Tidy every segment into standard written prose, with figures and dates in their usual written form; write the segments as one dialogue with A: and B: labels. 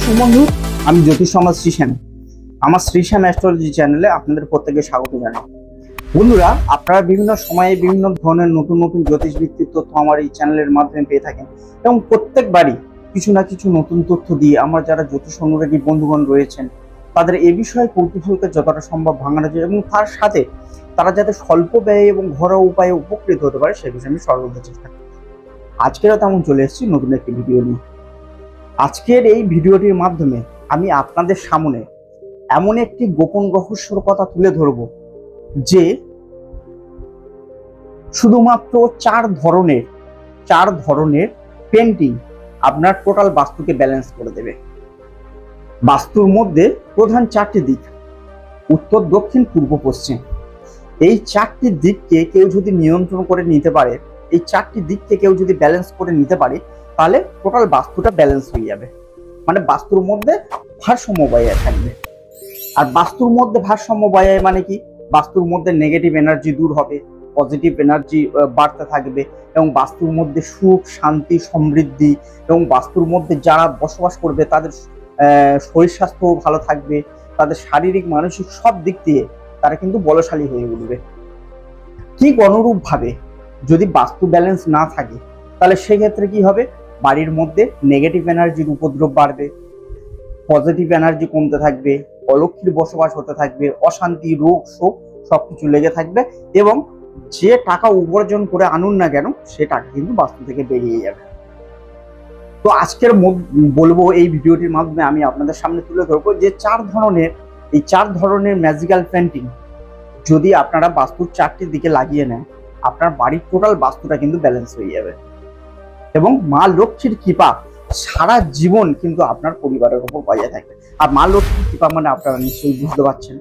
A: দর্শক বন্ধু, আমি জ্যোতিষ সমাজ শ্রীশ্যাম। আমার শ্রীশ্যাম অ্যাস্ট্রোলজি চ্যানেলে আপনাদের প্রত্যেকে স্বাগত জানাই। বন্ধুরা, আপনারা বিভিন্ন সময়ে বিভিন্ন ধরনের নতুন নতুন জ্যোতিষ ভিত্তিক তথ্য আমার এই চ্যানেলের মাধ্যমে পেয়ে থাকেন এবং প্রত্যেকবারই কিছু না কিছু নতুন তথ্য দিয়ে আমার যারা জ্যোতিষ অনুরাগী বন্ধুগণ রয়েছেন তাদের এ বিষয়ে কৌতূহলকে যতটা সম্ভব ভাঙানো যায় এবং তার সাথে তারা যাতে স্বল্প ব্যয়ে এবং ঘরোয়া উপায়ে উপকৃত হতে পারে সে বিষয়ে আমি সর্বদা চেষ্টা করি। আজকেরও তেমন চলে এসেছি নতুন একটি ভিডিও নিয়ে। আজকের এই ভিডিওটির মাধ্যমে আমি আপনাদের সামনে এমন একটি গোপন রহস্যের কথা তুলে ধরব যে শুধুমাত্র চার ধরনের পেন্টিং আপনার টোটাল বাস্তুকে ব্যালেন্স করে দেবে। বাস্তুর মধ্যে প্রধান চারটি দিক, উত্তর, দক্ষিণ, পূর্ব, পশ্চিম। এই চারটি দিককে কেউ যদি নিয়ন্ত্রণ করে নিতে পারে, এই চারটি দিককে কেউ যদি ব্যালেন্স করে নিতে পারে, তাহলে টোটাল বাস্তুটা ব্যালেন্স হয়ে যাবে। মানে বাস্তুর মধ্যে ভারসাম্য বজায় থাকবে। আর বাস্তুর মধ্যে ভারসাম্য বজায় মানে কি, বাস্তুর মধ্যে নেগেটিভ এনার্জি দূর হবে, পজিটিভ এনার্জি বাড়তে থাকবে এবং বাস্তুর মধ্যে সুখ, শান্তি, সমৃদ্ধি এবং বাস্তুর মধ্যে যারা বসবাস করবে তাদের শরীর স্বাস্থ্য ভালো থাকবে, তাদের শারীরিক মানসিক সব দিক দিয়ে তারা কিন্তু বলশালী হয়ে উঠবে। ঠিক অনুরূপ ভাবে যদি বাস্তু ব্যালেন্স না থাকে তাহলে সেক্ষেত্রে কি হবে, বাড়ির মধ্যে নেগেটিভ এনার্জির উপদ্রব বাড়বে, পজিটিভ এনার্জি কমতে থাকবে, অলক্ষীর বসবাস হতে থাকবে, অশান্তি, রোগ, শোক সবকিছু লেগে থাকবে এবং যে টাকা উপার্জন করে আনুন না কেন সে টাকা কিন্তু বাস্তু থেকে বেরিয়ে যাবে। তো আজকের বলবো এই ভিডিওটির মাধ্যমে আমি আপনাদের সামনে তুলে ধরবো যে চার ধরনের ম্যাজিক্যাল পেন্টিং যদি আপনারা বাস্তুর চারটি দিকে লাগিয়ে নেন, আপনার বাড়ির টোটাল বাস্তুটা কিন্তু ব্যালেন্স হয়ে যাবে এবং মা লক্ষ্মীর কৃপা সারা জীবন কিন্তু আপনার পরিবারের উপর বজায় থাকবে। আর মা লক্ষ্মীর কৃপা মানে আপনারা নিশ্চয়ই বুঝতে পারছেন,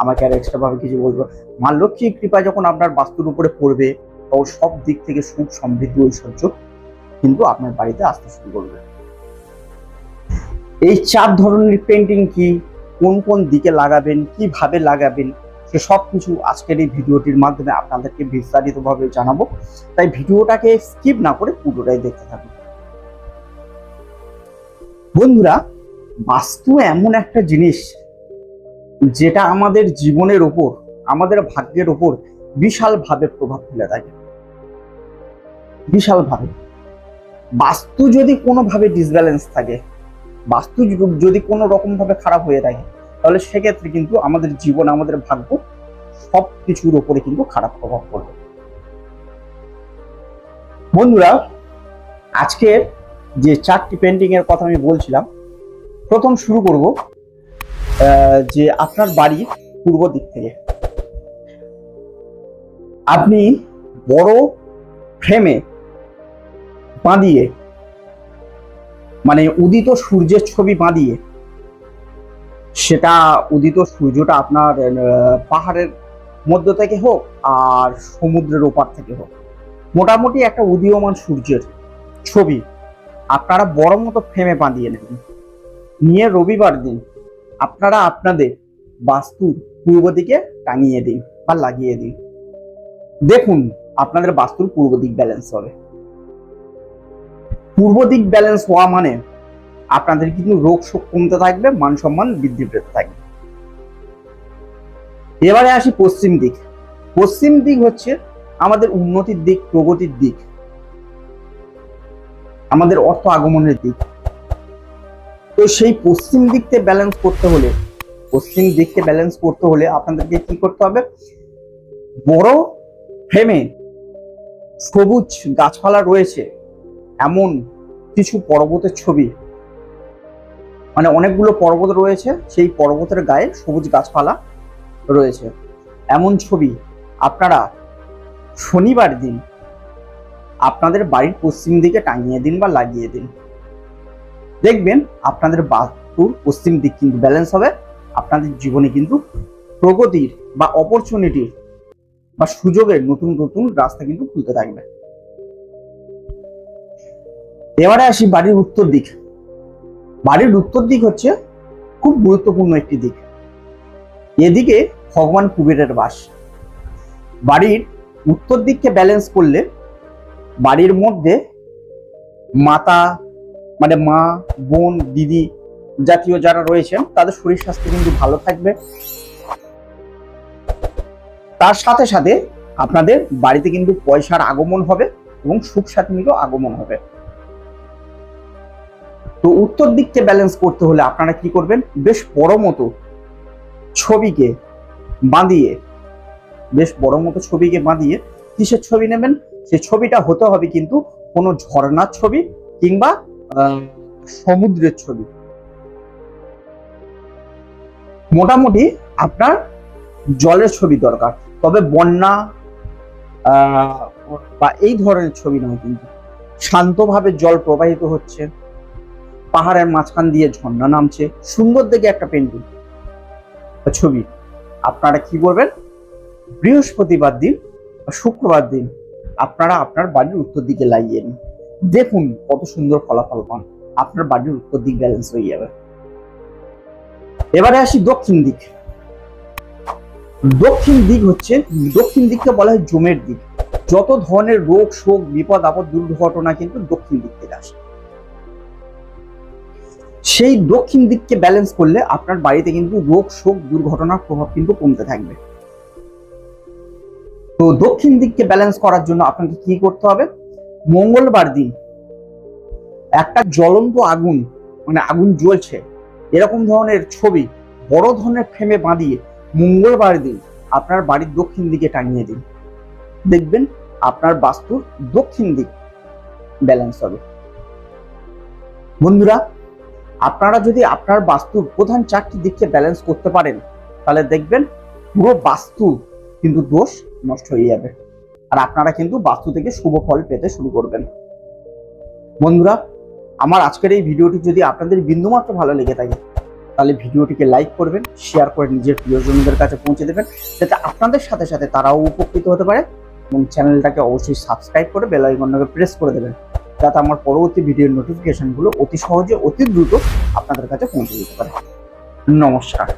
A: আমাকে আর এক্সট্রা ভাবে কিছু বলবো। মা লক্ষ্মীর কৃপা যখন আপনার বাস্তুর উপরে পড়বে তখন সব দিক থেকে সুখ, সমৃদ্ধি, ঐশ্বর্য কিন্তু আপনার বাড়িতে আসতে শুরু করবে। এই চার ধরনের পেন্টিং কি, কোন কোন দিকে লাগাবেন, কিভাবে লাগাবেন, সে সব কিছু আজকের এই ভিডিওটির মাধ্যমে আপনাদেরকে বিস্তারিতভাবে জানাবো। তাই ভিডিওটাকে স্কিপ না করে পুরোটাই দেখতে থাকুন। বন্ধুরা, বাস্তু এমন একটা জিনিস যেটা আমাদের জীবনের ওপর, আমাদের ভাগ্যের ওপর বিশালভাবে প্রভাব ফেলে থাকে। বিশালভাবে বাস্তু যদি কোনোভাবে ডিসব্যালেন্স থাকে, বাস্তু যদি কোনো রকম ভাবে খারাপ হয়ে থাকে, তাহলে সেক্ষেত্রে কিন্তু আমাদের জীবন, আমাদের ভাগ্য সব কিছুর উপরে কিন্তু খারাপ প্রভাব পড়বে। বন্ধুরা, আজকের যে চারটি পেন্টিং এর কথা আমি বলছিলাম, প্রথম শুরু করব যে আপনার বাড়ির পূর্ব দিক থেকে আপনি বড় ফ্রেমে বাঁধিয়ে, মানে উদিত সূর্যের ছবি বাঁধিয়ে, সেটা উদিত সূর্যটা আপনার পাহাড়ের মধ্য থেকে হোক আর সমুদ্রের ওপার থেকে হোক, মোটামুটি একটা উদীয়মান সূর্যের ছবি আপনারা বড় মতো ফ্রেমে বাঁধিয়ে নেবেন। নিয়ে রবিবার দিন আপনারা আপনাদের বাস্তুর পূর্ব দিকে টাঙিয়ে দিন বা লাগিয়ে দিন। দেখুন আপনাদের বাস্তুর পূর্ব দিক ব্যালেন্স হবে। পূর্ব দিক ব্যালেন্স হওয়া মানে আপনাদের কিন্তু রোগ শোক কমতে থাকবে, মান সম্মান বৃদ্ধি পেতে থাকবে। এবারে আসি পশ্চিম দিক। পশ্চিম দিক হচ্ছে আমাদের উন্নতির দিক, প্রগতির দিক, আমাদের অর্থ আগমনের দিক। তো সেই পশ্চিম দিককে ব্যালেন্স করতে হলে আপনাদেরকে কি করতে হবে, বড় ফ্রেমে সবুজ গাছপালা রয়েছে এমন কিছু পর্বতের ছবি, মানে অনেকগুলো পর্বত রয়েছে, সেই পর্বতের গায়ে সবুজ গাছপালা রয়েছে এমন ছবি আপনারা শনিবার দিন আপনাদের বাড়ির পশ্চিম দিকে টাঙিয়ে দিন বা লাগিয়ে দিন। দেখবেন আপনাদের বাস্তুর পশ্চিম দিক কিন্তু ব্যালেন্স হবে, আপনাদের জীবনে কিন্তু প্রগতির বা অপরচুনিটির বা সুযোগের নতুন নতুন রাস্তা কিন্তু খুলতে থাকবে। এবারে আসি বাড়ির উত্তর দিক। বাড়ির উত্তর দিক হচ্ছে খুব গুরুত্বপূর্ণ একটি দিক। এদিকে ভগবান কুবেরের বাস। বাড়ির উত্তর দিককে ব্যালেন্স করলে বাড়ির মধ্যে মাতা, মানে মা, বোন, দিদি জাতীয় যারা রয়েছেন তাদের শরীর স্বাস্থ্য কিন্তু ভালো থাকবে। তার সাথে সাথে আপনাদের বাড়িতে কিন্তু পয়সার আগমন হবে এবং সুখ শান্তিরও আগমন হবে। তো উত্তর দিককে ব্যালেন্স করতে হলে আপনারা কি করবেন, বেশ বড় মতো ছবিকে বাঁধিয়ে কিসের ছবি নেবেন, সেই ছবিটা হতে হবে কিন্তু কোনো ঝর্ণার ছবি কিংবা সমুদ্রের ছবি। মোটামুটি আপনার জলের ছবি দরকার, তবে বন্যা বা এই ধরনের ছবি নয়, কিন্তু শান্তভাবে জল প্রবাহিত হচ্ছে, পাহাড়ের মাঝখান দিয়ে ঝর্ণা নামছে, সুন্দর দেখে একটা পেন্টিং ছবি আপনারা কি করবেন, বৃহস্পতিবার দিন বা শুক্রবার দিন আপনারা আপনার বাড়ির উত্তর দিকে লাগিয়ে নিন। দেখুন কত সুন্দর ফলাফল পান, আপনার বাড়ির উত্তর দিক ব্যালেন্স হয়ে যাবে। এবারে আসি দক্ষিণ দিক। দক্ষিণ দিককে বলা হয় জমের দিক। যত ধরনের রোগ শোক বিপদ আপদ দুর্ঘটনা কিন্তু দক্ষিণ দিক থেকে আসে। সেই দক্ষিণ দিককে ব্যালেন্স করলে আপনার বাড়িতে কিন্তু রোগ শোক দুর্ঘটনার প্রভাব কিন্তু কমতে থাকবে। তো দক্ষিণ দিককে ব্যালেন্স করার জন্য আপনাকে কি করতে হবে, মঙ্গলবার দিন একটা জ্বলন্ত আগুন, মানে আগুন জ্বলছে এরকম ধরনের ছবি বড় ধরনের ফ্রেমে বাঁধিয়ে মঙ্গলবার দিন আপনার বাড়ির দক্ষিণ দিকে টাঙিয়ে দিন। দেখবেন আপনার বাস্তুর দক্ষিণ দিক ব্যালেন্স হবে। বন্ধুরা, আপনারা যদি আপনার বাস্তুর প্রধান 4টি দিককে ব্যালেন্স করতে পারেন তাহলে দেখবেন পুরো বাস্তু কিন্তু দোষ নষ্ট হয়ে যাবে, আর আপনারা কিন্তু বাস্তু থেকে শুভ ফল পেতে শুরু করবেন। বন্ধুরা, আমার আজকের এই ভিডিওটি যদি আপনাদের বিন্দুমাত্র ভালো লেগে থাকে তাহলে ভিডিওটিকে লাইক করবেন, শেয়ার করে নিজের প্রিয়জনদের কাছে পৌঁছে দেবেন, যাতে আপনাদের সাথে সাথে তারাও উপকৃত হতে পারে, এবং চ্যানেলটাকে অবশ্যই সাবস্ক্রাইব করে বেল আইকনটাকে প্রেস করে দেবেন, যাতে আমার পরবর্তী ভিডিওর নোটিফিকেশনগুলো অতি সহজে অতি দ্রুত আপনাদের কাছে পৌঁছে দিতে পারে। নমস্কার।